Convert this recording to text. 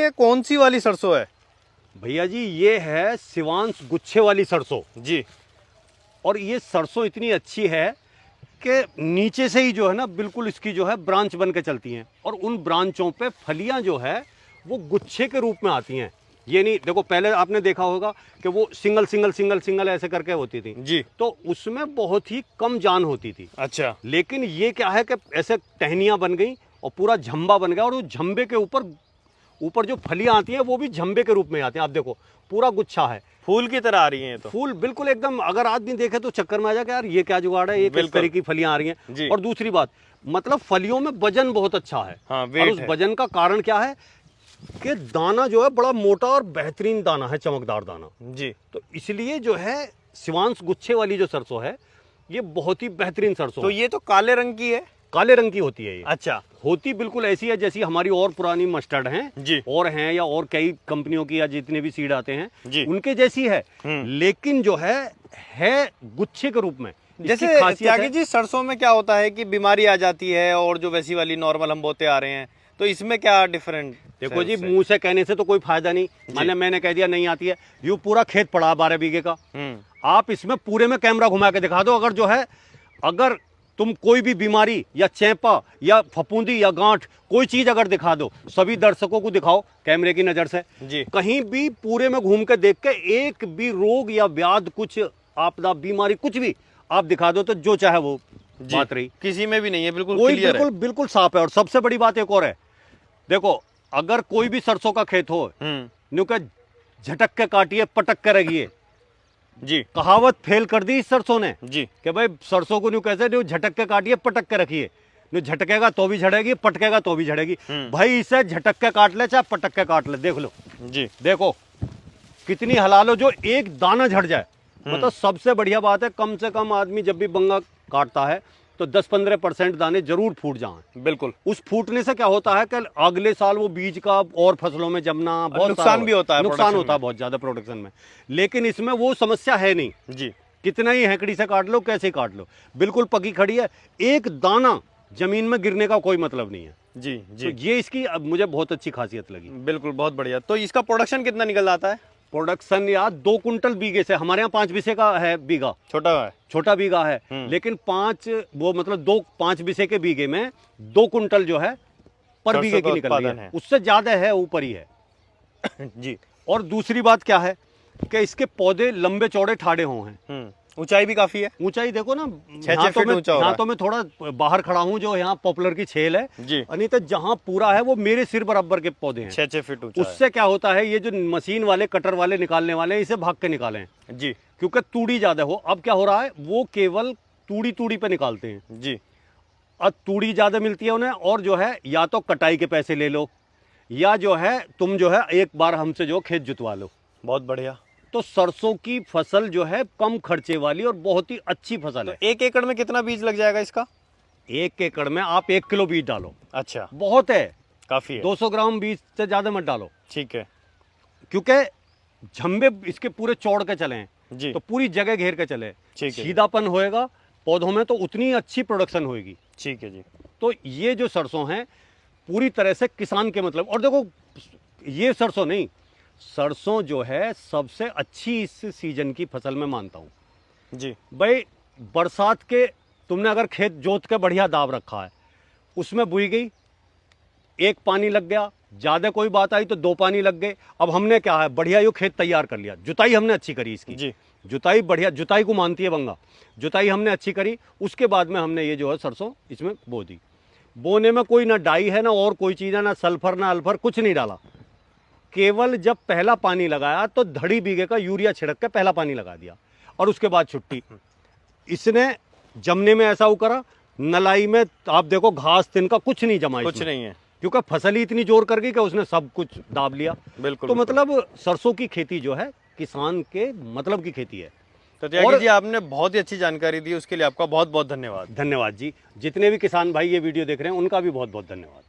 ये कौन सी वाली सरसों है? भैया जी ये है शिवांश गुच्छे वाली सरसों जी। और ये सरसों इतनी अच्छी है कि नीचे से ही जो है ना बिल्कुल इसकी जो है ब्रांच बन के चलती हैं और उन ब्रांचों पे फलियां जो है वो गुच्छे के रूप में आती हैं। ये नहीं, देखो पहले आपने देखा होगा कि वो सिंगल सिंगल सिंगल सिंगल ऐसे करके होती थी जी, तो उसमें बहुत ही कम जान होती थी। अच्छा। लेकिन ये क्या है कि ऐसे टहनियां बन गई और पूरा झंबा बन गया और उस झंबे के ऊपर ऊपर जो फलियां आती हैं वो भी झंबे के रूप में आती हैं। आप देखो पूरा गुच्छा है, फूल की तरह आ रही हैं। तो फूल बिल्कुल एकदम, अगर आदमी देखे तो चक्कर में आ जाए कि यार ये क्या जुगाड़ है, ये किस तरह की फलियां आ रही हैं। और दूसरी बात मतलब फलियों में वजन बहुत अच्छा है। हाँ, और उस वजन का कारण क्या है कि दाना जो है बड़ा मोटा और बेहतरीन दाना है, चमकदार दाना जी। तो इसलिए जो है शिवांश गुच्छे वाली जो सरसों है ये बहुत ही बेहतरीन सरसों। तो ये तो काले रंग की है? काले रंग की होती है ये। अच्छा। होती बिल्कुल ऐसी है जैसी हमारी और पुरानी मस्टर्ड हैं जी, और हैं या और कई कंपनियों की या जितने भी सीड आते हैं जी, उनके जैसी है। लेकिन जो है गुच्छे के रूप में। जैसे त्यागी जी सरसों में क्या होता है कि बीमारी आ जाती है और जो वैसी वाली नॉर्मल हम बोते आ रहे हैं, तो इसमें क्या डिफरेंट? देखो जी मुंह से कहने से तो कोई फायदा नहीं। मैंने कह दिया नहीं आती है, ये पूरा खेत पड़ा 12 बीघे का। आप इसमें पूरे में कैमरा घुमा के दिखा दो, अगर जो है अगर तुम कोई भी बीमारी या चैंपा या फफूंदी या गांठ कोई चीज अगर दिखा दो, सभी दर्शकों को दिखाओ कैमरे की नजर से जी। कहीं भी पूरे में घूम के देख के एक भी रोग या व्याध कुछ आपदा बीमारी कुछ भी आप दिखा दो तो जो चाहे वो बात रही, किसी में भी नहीं है, बिल्कुल कोई क्लियर बिल्कुल है। बिल्कुल साफ है। और सबसे बड़ी बात एक और है, देखो अगर कोई भी सरसों का खेत हो न्यू के झटक के काटिए पटक के रखिए जी, कहावत फेल कर दी इस सरसों ने जी, कि भाई सरसों को न्यू कैसे न्यू झटक के काटिए पटक के रखिए, न्यू झटकेगा तो भी झड़ेगी पटकेगा तो भी झड़ेगी। भाई इसे झटक के काट ले चाहे पटक के काट ले, देख लो जी, देखो कितनी हलालो जो एक दाना झड़ जाए। मतलब सबसे बढ़िया बात है कम से कम आदमी जब भी बंगा काटता है तो 10-15% दाने जरूर फूट जाएं। बिल्कुल। उस फूटने से क्या होता है कि अगले साल वो बीज का और फसलों में जमना बहुत नुकसान भी होता है, नुकसान होता है बहुत ज्यादा प्रोडक्शन में। लेकिन इसमें वो समस्या है नहीं जी, कितना ही हैकड़ी से काट लो कैसे काट लो बिल्कुल पकी खड़ी है, एक दाना जमीन में गिरने का कोई मतलब नहीं है। जी, जी, तो ये इसकी अब मुझे बहुत अच्छी खासियत लगी। बिल्कुल, बहुत बढ़िया। तो इसका प्रोडक्शन कितना निकल जाता है? प्रोडक्शन यार 2 कुंटल बीघे से, हमारे यहाँ 5 बीसे का है बीघा, छोटा बीघा है लेकिन 5 बीसे के बीघे में 2 कुंटल जो है पर बीघे की निकल रही है, उससे ज्यादा है ऊपर ही है। जी। और दूसरी बात क्या है कि इसके पौधे लंबे चौड़े ठाड़े हुए हैं, ऊंचाई भी काफी है। ऊंचाई देखो ना, 6 फीट ऊंचा होगा। यहाँ तो मैं थोड़ा बाहर खड़ा हूँ जो यहाँ पॉपुलर की छेल है जी, नहीं तो जहाँ पूरा है वो मेरे सिर बराबर के पौधे हैं, 6 फीट ऊंचा। उससे क्या होता है ये जो मशीन वाले कटर वाले निकालने वाले इसे भाग के निकालें जी, क्योंकि तूड़ी ज्यादा हो। अब क्या हो रहा है वो केवल तूड़ी पे निकालते हैं जी। अब तूड़ी ज्यादा मिलती है उन्हें और जो है या तो कटाई के पैसे ले लो या जो है तुम जो है एक बार हमसे जो खेत जुतवा लो। बहुत बढ़िया। तो सरसों की फसल जो है कम खर्चे वाली और बहुत ही अच्छी फसल है। 1 एकड़ में कितना बीज लग जाएगा इसका? 1 एकड़ में आप 1 किलो बीज डालो। अच्छा, बहुत है, काफी है। 200 ग्राम बीज से ज्यादा मत डालो। ठीक है। क्योंकि झंबे इसके पूरे चौड़ के चले हैं जी, तो पूरी जगह घेर के चले, ठीक है। सीधापन होएगा पौधों में तो उतनी अच्छी प्रोडक्शन होगी। ठीक है जी। तो ये जो सरसों है पूरी तरह से किसान के मतलब, और देखो ये सरसों नहीं, सरसों जो है सबसे अच्छी इस सीजन की फसल में मानता हूं जी। भाई। बरसात के तुमने अगर खेत जोत के बढ़िया दाब रखा है, उसमें बुई गई, 1 पानी लग गया, ज्यादा कोई बात आई तो 2 पानी लग गए। अब हमने क्या है बढ़िया ये खेत तैयार कर लिया, जुताई हमने अच्छी करी इसकी जी, जुताई बढ़िया, जुताई को मानती है बंगा, जुताई हमने अच्छी करी। उसके बाद में हमने ये जो है सरसों इसमें बो दी। बोने में कोई ना डाई है ना और कोई चीज़ है, ना सल्फर ना अल्फर, कुछ नहीं डाला। केवल जब पहला पानी लगाया तो धड़ी बीघे का यूरिया छिड़क के पहला पानी लगा दिया और उसके बाद छुट्टी। इसने जमने में ऐसा करा, नलाई में आप देखो घास तिनका कुछ नहीं जमा, कुछ नहीं है क्योंकि फसल ही इतनी जोर कर गई कि उसने सब कुछ दाब लिया। बिल्कुल। तो मतलब सरसों की खेती जो है किसान के मतलब की खेती है। तो त्यागी जी आपने बहुत ही अच्छी जानकारी दी, उसके लिए आपका बहुत बहुत धन्यवाद। धन्यवाद जी। जितने भी किसान भाई ये वीडियो देख रहे हैं उनका भी बहुत बहुत धन्यवाद।